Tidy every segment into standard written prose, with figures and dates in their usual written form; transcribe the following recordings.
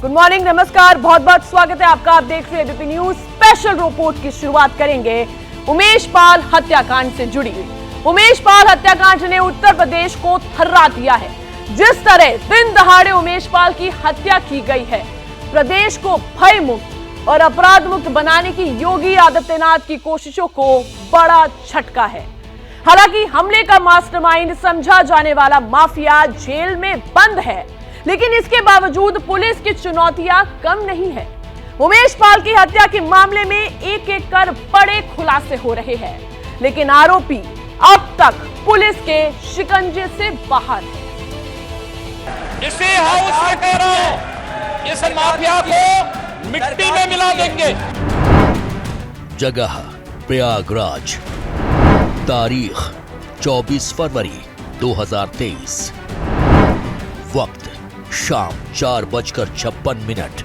Good morning, नमस्कार, बहुत बहुत स्वागत है आपका। आप देख रहे हैं एबीपी न्यूज स्पेशल रिपोर्ट की शुरुआत करेंगे उमेश पाल हत्याकांड से जुड़ी हुई। उमेश पाल हत्याकांड ने उत्तर प्रदेश को थर्रा दिया है। जिस तरह दिन दहाड़े उमेश पाल की हत्या की गई है, प्रदेश को भय मुक्त और अपराध मुक्त बनाने की योगी आदित्यनाथ की कोशिशों को बड़ा झटका है। हालांकि हमले का मास्टरमाइंड समझा जाने वाला माफिया जेल में बंद है, लेकिन इसके बावजूद पुलिस की चुनौतियां कम नहीं है। उमेश पाल की हत्या के मामले में एक एक कर बड़े खुलासे हो रहे हैं, लेकिन आरोपी अब तक पुलिस के शिकंजे से बाहर है। इसी हाउस में कह रहा हूं, इस माफिया को मिट्टी में मिला देंगे। जगह प्रयागराज, तारीख 24 फरवरी 2023, वक्त शाम 4:56।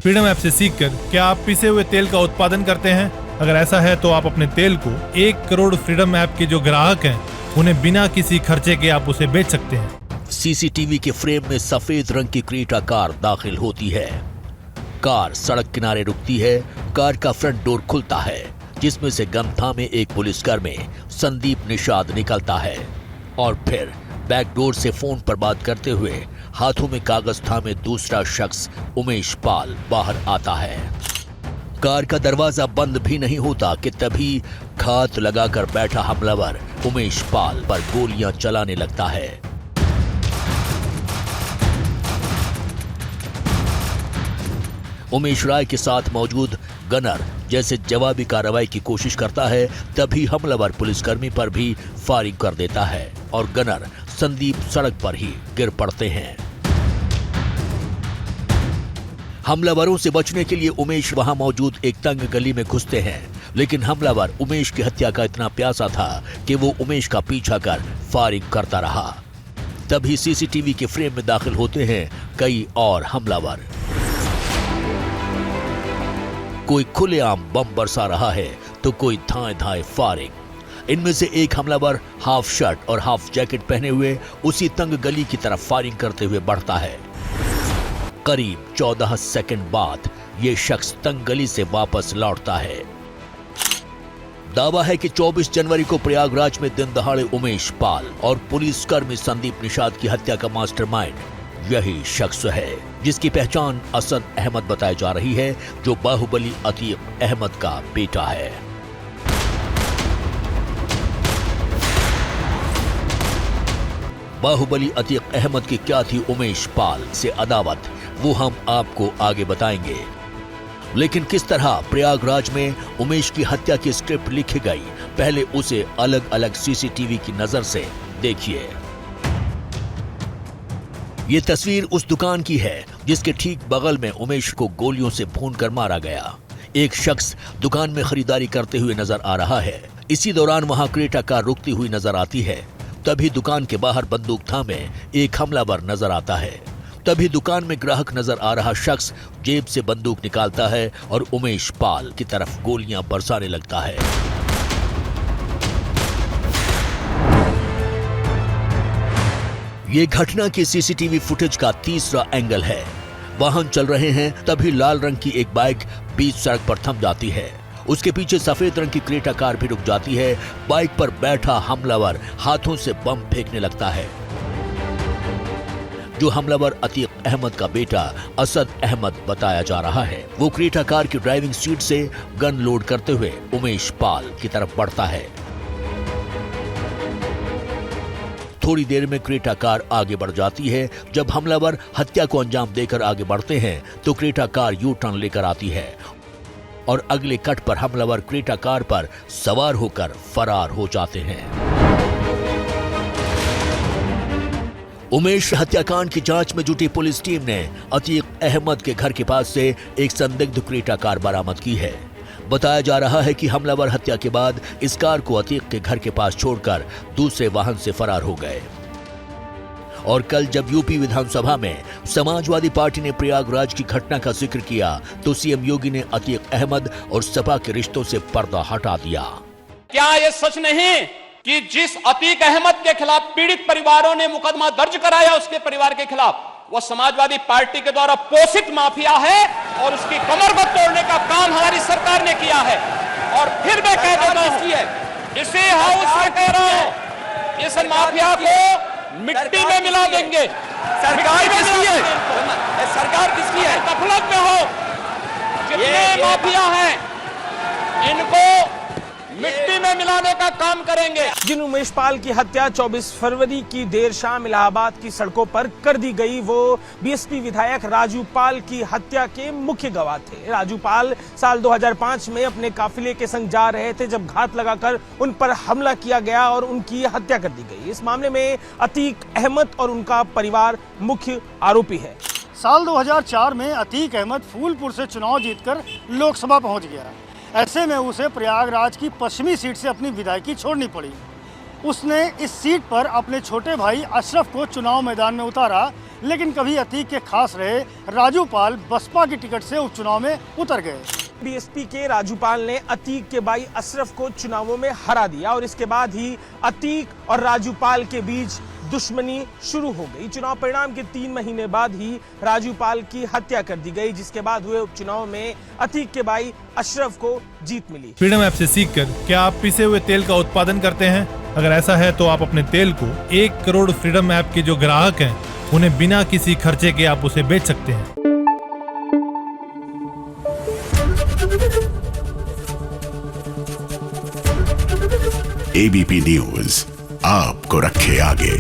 फ्रीडम ऐप से सीखकर क्या आप पिसे हुए तेल का उत्पादन करते हैं? अगर ऐसा है तो आप अपने तेल को 1 करोड़ फ्रीडम ऐप के जो ग्राहक हैं उन्हें बिना किसी खर्चे के आप उसे बेच सकते हैं। सीसीटीवी के फ्रेम में सफेद रंग की क्रेटा कार दाखिल होती है। कार सड़क किनारे रुकती है। कार का फ्रंट डोर खुलता है, जिसमें से गन थामे एक पुलिसकर्मी संदीप निषाद निकलता है और फिर बैक डोर से फोन पर बात करते हुए हाथों में कागज थामे दूसरा शख्स उमेश पाल बाहर आता है। कार का दरवाजा बंद भी नहीं होता कि तभी घात लगाकर बैठा हमलावर उमेश पाल पर गोलियां चलाने लगता है। उमेश राय के साथ मौजूद गनर जैसे जवाबी कार्रवाई की कोशिश करता है, तभी हमलावर पुलिसकर्मी पर भी फायरिंग कर देता है और गनर संदीप सड़क पर ही गिर पड़ते हैं। हमलावरों से बचने के लिए उमेश वहां मौजूद एक तंग गली में घुसते हैं, लेकिन हमलावर उमेश की हत्या का इतना प्यासा था कि वो उमेश का पीछा कर फायरिंग करता रहा। तभी सीसीटीवी के फ्रेम में दाखिल होते हैं कई और हमलावर। कोई खुलेआम बम बरसा रहा है तो कोई धाए धाए फायरिंग। इनमें से एक हमलावर हाफ शर्ट और हाफ जैकेट पहने हुए उसी तंग गली की तरफ फायरिंग करते हुए बढ़ता है। करीब 14 सेकंड बाद ये शख्स तंग गली से वापस लौटता है। दावा है कि 24 जनवरी को प्रयागराज में दिन दहाड़े उमेश पाल और पुलिसकर्मी संदीप निषाद की हत्या का मास्टरमाइंड यही शख्स है, जिसकी पहचान असद अहमद बताई जा रही है, जो बाहुबली अतीक अहमद का बेटा है। बाहुबली अतीक अहमद की क्या थी उमेश पाल से अदावत, वो हम आपको आगे बताएंगे। लेकिन किस तरह प्रयागराज में उमेश की हत्या की स्क्रिप्ट लिखी गई, पहले उसे अलग अलग सीसीटीवी की नजर से देखिए। ये तस्वीर उस दुकान की है जिसके ठीक बगल में उमेश को गोलियों से भूनकर मारा गया। एक शख्स दुकान में खरीदारी करते हुए नजर आ रहा है। इसी दौरान वहां क्रेटा कार रुकती हुई नजर आती है। तभी दुकान के बाहर बंदूक थामे एक हमलावर नजर आता है। तभी दुकान में ग्राहक नजर आ रहा शख्स जेब से बंदूक निकालता है और उमेश पाल की तरफ गोलियां बरसाने लगता है। ये घटना की सीसीटीवी फुटेज का तीसरा एंगल है। वाहन चल रहे हैं, तभी लाल रंग की एक बाइक बीच सड़क पर थम जाती है। उसके पीछे सफेद रंग की क्रेटा कार भी रुक जाती है। बाइक पर बैठा हमलावर हाथों से बम फेंकने लगता है। जो हमलावर अतीक अहमद का बेटा असद अहमद बताया जा रहा है, वो क्रेटा कार की ड्राइविंग सीट से गन लोड करते हुए उमेश पाल की तरफ बढ़ता है। थोड़ी देर में क्रेटा कार आगे बढ़ जाती है। जब हमलावर हत्या को अंजाम देकर आगे बढ़ते हैं तो क्रेटा कार यू टर्न लेकर आती है और अगले कट पर हमलावर क्रेटा कार पर सवार होकर फरार हो जाते हैं। उमेश हत्याकांड की जांच में जुटी पुलिस टीम ने अतीक अहमद के घर के पास से एक संदिग्ध क्रेटा कार बरामद की है। बताया जा रहा है कि हमलावर हत्या के बाद इस कार को अतीक के घर के पास छोड़कर दूसरे वाहन से फरार हो गए। और कल जब यूपी विधानसभा में समाजवादी पार्टी ने प्रयागराज की घटना का जिक्र किया तो सीएम योगी ने अतीक अहमद और सपा के रिश्तों से पर्दा हटा दिया। क्या ये सच नहीं कि जिस अतीक अहमद के खिलाफ पीड़ित परिवारों ने मुकदमा दर्ज कराया उसके परिवार के खिलाफ, वो समाजवादी पार्टी के द्वारा पोषित माफिया है और उसकी कमर को तोड़ने का काम हमारी सरकार ने किया है। और फिर मैं कह देता हूं, इसी हाउस में कह रहा हूं, इस माफिया को मिट्टी में मिला देंगे। सरकार किसकी है? सरकार किसकी है? गफलत में हो, जितने माफिया हैं इनको मिट्टी में मिलाने का काम करेंगे। जिन उमेश पाल की हत्या 24 फरवरी की देर शाम इलाहाबाद की सड़कों पर कर दी गई, वो बीएसपी विधायक राजू पाल की हत्या के मुख्य गवाह थे। राजू पाल साल 2005 में अपने काफिले के संग जा रहे थे जब घात लगाकर उन पर हमला किया गया और उनकी हत्या कर दी गई। इस मामले में अतीक अहमद और उनका परिवार मुख्य आरोपी है। साल 2004 में अतीक अहमद फूलपुर से चुनाव जीतकर लोकसभा पहुंच गया। ऐसे में उसे प्रयागराज की पश्चिमी सीट से अपनी विधायकी छोड़नी पड़ी। उसने इस सीट पर अपने छोटे भाई अशरफ को चुनाव मैदान में उतारा, लेकिन कभी अतीक के खास रहे राजू पाल बसपा की टिकट से उपचुनाव में उतर गए। बीएसपी के राजू पाल ने अतीक के भाई अशरफ को चुनावों में हरा दिया और इसके बाद ही अतीक और राजू पाल के बीच दुश्मनी शुरू हो गई। चुनाव परिणाम के 3 महीने बाद ही राजू पाल की हत्या कर दी गई, जिसके बाद हुए उपचुनाव में अतीक के भाई अशरफ को जीत मिली। फ्रीडम ऐप से सीखकर क्या आप पिसे हुए तेल का उत्पादन करते हैं? अगर ऐसा है तो आप अपने तेल को 1 करोड़ फ्रीडम ऐप के जो ग्राहक हैं उन्हें बिना किसी खर्चे के आप उसे बेच सकते हैं। एबीपी न्यूज आपको रखे आगे।